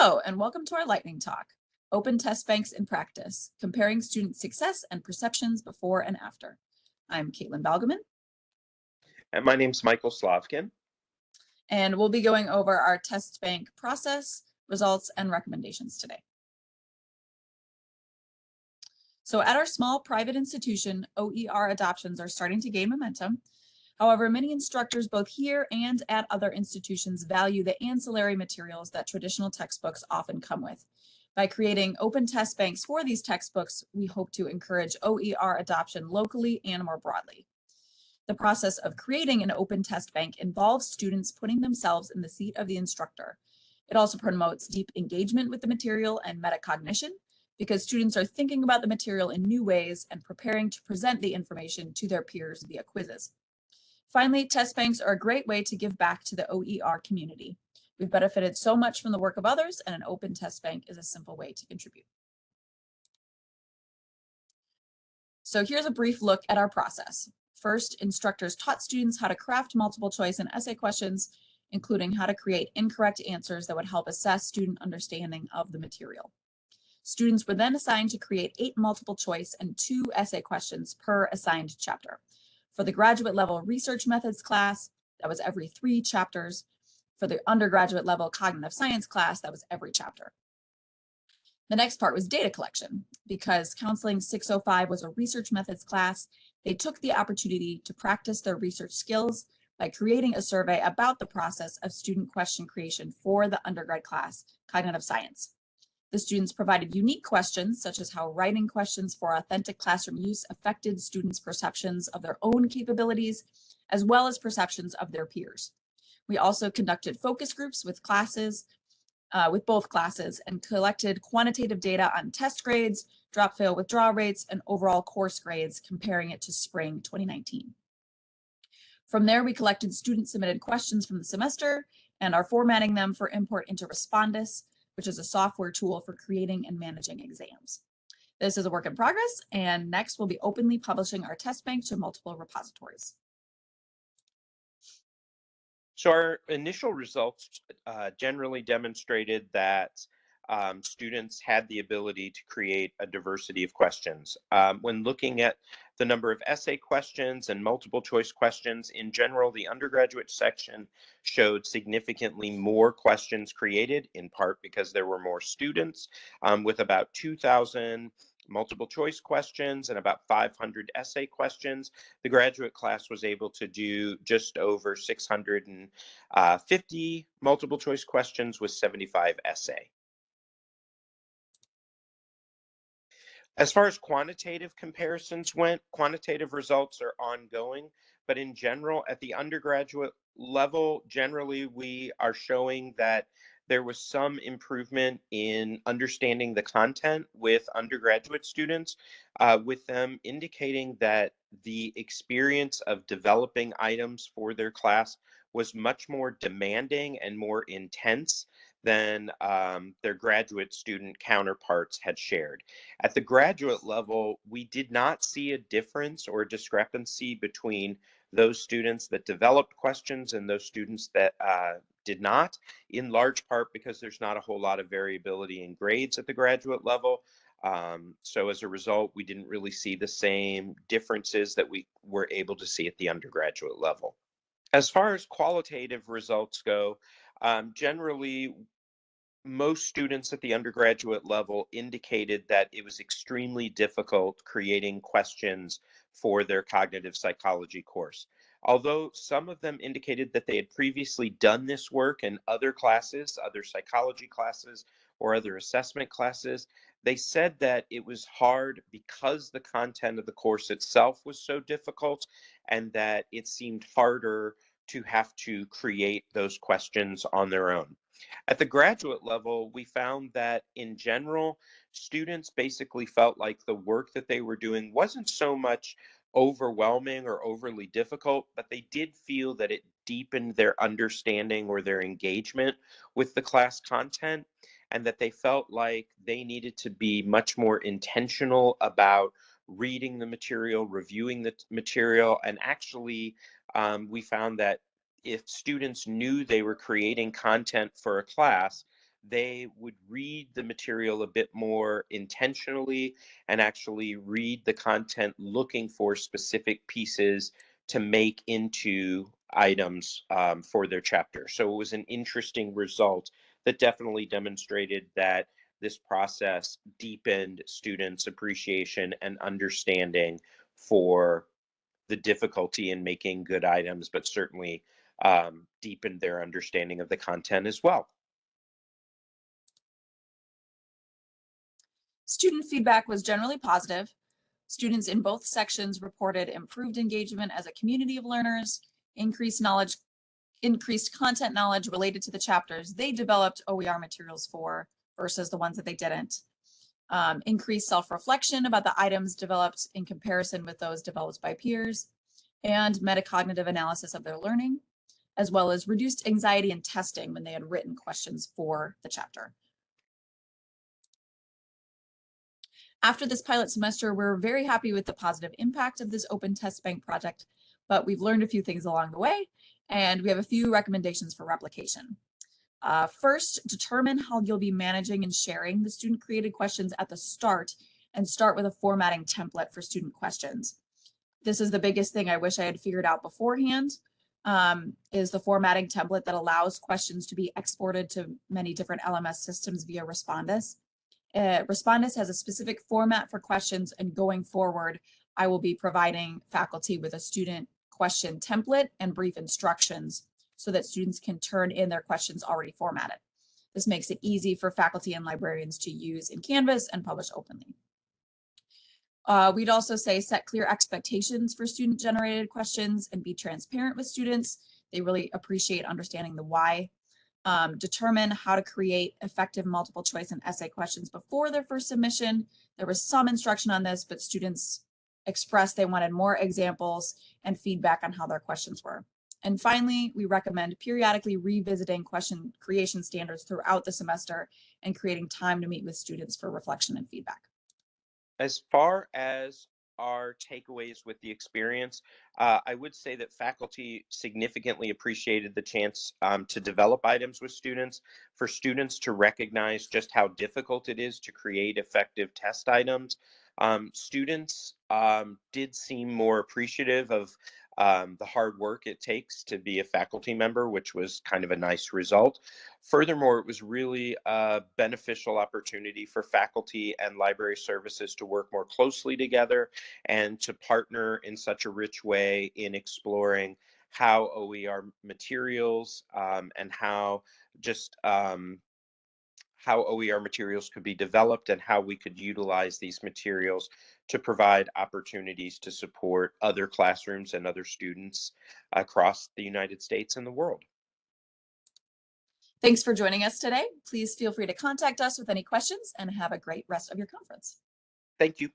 Hello, and welcome to our lightning talk, Open Test Banks in Practice, Comparing Student Success and Perceptions Before and After. I'm Caitlin Balgeman. And my name's Michael Slavkin. And we'll be going over our test bank process, results, and recommendations today. So at our small private institution, OER adoptions are starting to gain momentum. However, many instructors both here and at other institutions value the ancillary materials that traditional textbooks often come with. By creating open test banks for these textbooks, we hope to encourage OER adoption locally and more broadly. The process of creating an open test bank involves students putting themselves in the seat of the instructor. It also promotes deep engagement with the material and metacognition because students are thinking about the material in new ways and preparing to present the information to their peers via quizzes. Finally, test banks are a great way to give back to the OER community. We've benefited so much from the work of others, and an open test bank is a simple way to contribute. So here's a brief look at our process. First, instructors taught students how to craft multiple choice and essay questions, including how to create incorrect answers that would help assess student understanding of the material. Students were then assigned to create 8 multiple choice and 2 essay questions per assigned chapter. For the graduate level research methods class, that was every 3 chapters. For the undergraduate level cognitive science class, that was every chapter. The next part was data collection. Because Counseling 605 was a research methods class, they took the opportunity to practice their research skills by creating a survey about the process of student question creation for the undergrad class, cognitive science. The students provided unique questions, such as how writing questions for authentic classroom use affected students' perceptions of their own capabilities, as well as perceptions of their peers. We also conducted focus groups with both classes, and collected quantitative data on test grades, drop-fail withdraw rates, and overall course grades, comparing it to spring 2019. From there, we collected student-submitted questions from the semester and are formatting them for import into Respondus, which is a software tool for creating and managing exams. This is a work in progress, and next we'll be openly publishing our test bank to multiple repositories. So our initial results generally demonstrated that students had the ability to create a diversity of questions. When looking at the number of essay questions and multiple choice questions, in general, the undergraduate section showed significantly more questions created, in part because there were more students, with about 2,000 multiple choice questions and about 500 essay questions. The graduate class was able to do just over 650 multiple choice questions with 75 essay. As far as quantitative comparisons went, quantitative results are ongoing, but in general, at the undergraduate level, generally we are showing that there was some improvement in understanding the content with undergraduate students, with them indicating that the experience of developing items for their class was much more demanding and more intense than their graduate student counterparts had shared. At the graduate level, we did not see a difference or discrepancy between those students that developed questions and those students that did not, in large part because there's not a whole lot of variability in grades at the graduate level. So as a result, we didn't really see the same differences that we were able to see at the undergraduate level. As far as qualitative results go, generally, most students at the undergraduate level indicated that it was extremely difficult creating questions for their cognitive psychology course. Although some of them indicated that they had previously done this work in other classes, other psychology classes, or other assessment classes, they said that it was hard because the content of the course itself was so difficult and that it seemed harder to have to create those questions on their own. At the graduate level, we found that in general, students basically felt like the work that they were doing wasn't so much overwhelming or overly difficult, but they did feel that it deepened their understanding or their engagement with the class content, and that they felt like they needed to be much more intentional about reading the material, reviewing the material, and actually, we found that if students knew they were creating content for a class, they would read the material a bit more intentionally and actually read the content looking for specific pieces to make into items for their chapter. So it was an interesting result that definitely demonstrated that this process deepened students' appreciation and understanding for the difficulty in making good items, but certainly deepened their understanding of the content as well. Student feedback was generally positive. Students in both sections reported improved engagement as a community of learners, increased knowledge, increased content knowledge related to the chapters they developed OER materials for versus the ones that they didn't. Increased self-reflection about the items developed in comparison with those developed by peers, and metacognitive analysis of their learning, as well as reduced anxiety in testing when they had written questions for the chapter. After this pilot semester, we're very happy with the positive impact of this open test bank project, but we've learned a few things along the way, and we have a few recommendations for replication. First, determine how you'll be managing and sharing the student created questions at the start, and start with a formatting template for student questions. This is the biggest thing I wish I had figured out beforehand, is the formatting template that allows questions to be exported to many different LMS systems via Respondus. Respondus has a specific format for questions, and going forward, I will be providing faculty with a student question template and brief instructions so that students can turn in their questions already formatted. This makes it easy for faculty and librarians to use in Canvas and publish openly. We'd also say set clear expectations for student-generated questions and be transparent with students. They really appreciate understanding the why. Determine how to create effective multiple choice and essay questions before their first submission. There was some instruction on this, but students expressed they wanted more examples and feedback on how their questions were. And finally, we recommend periodically revisiting question creation standards throughout the semester and creating time to meet with students for reflection and feedback. As far as our takeaways with the experience, I would say that faculty significantly appreciated the chance to develop items with students, for students to recognize just how difficult it is to create effective test items. Students did seem more appreciative of the hard work it takes to be a faculty member, which was kind of a nice result. Furthermore, it was really a beneficial opportunity for faculty and library services to work more closely together and to partner in such a rich way in exploring how OER materials and just how OER materials could be developed and how we could utilize these materials to provide opportunities to support other classrooms and other students across the United States and the world. Thanks for joining us today. Please feel free to contact us with any questions, and have a great rest of your conference. Thank you.